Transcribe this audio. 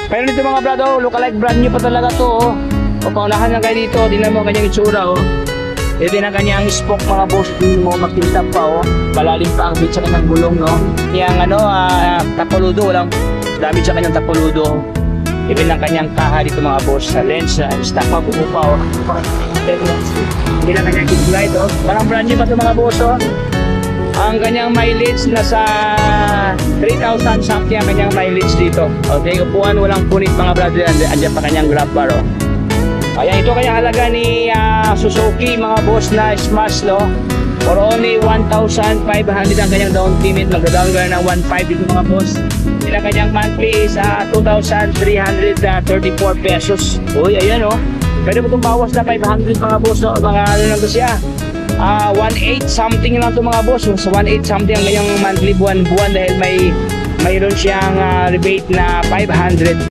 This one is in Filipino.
Pero nito mga brad, oh, lookalike brand new pa talaga to, oh. O paunahan lang kayo dito, tingnan mo ang kanyang itsura, oh. Ito din ang kanyang spoke mga boss, hindi mo makita pa, oh. Palalim pa ang bit sa kanyang gulong, no. Kanyang tapoludo, walang damage sa kanyang tapoludo. Ito din ang kanyang kaha dito mga boss, sa lens, stock pa buo pa, oh. Hindi lang kanyang light, oh. Parang brand new pa ito mga boss, oh. Ang kanyang mileage nasa 3,000 something ang kanyang mileage dito. Okay, upuan walang punit mga brother. Andiyan pa kanyang grab bar, oh. Kaya ito kanyang halaga ni Suzuki mga boss na Smash, no? For only 1,500 ang kanyang down payment. Mag-down ka ng 1,500 dito mga boss. Ang kanyang monthly is 2,334 pesos. Uy, ayan, oh. Pwede mo itong bawas na 500 mga boss, no? Mga ano lang to siya. 1,800 something lang ito mga boss. So 1,800 something ang kanyang monthly buwan-buwan dahil mayroon siyang rebate na 500.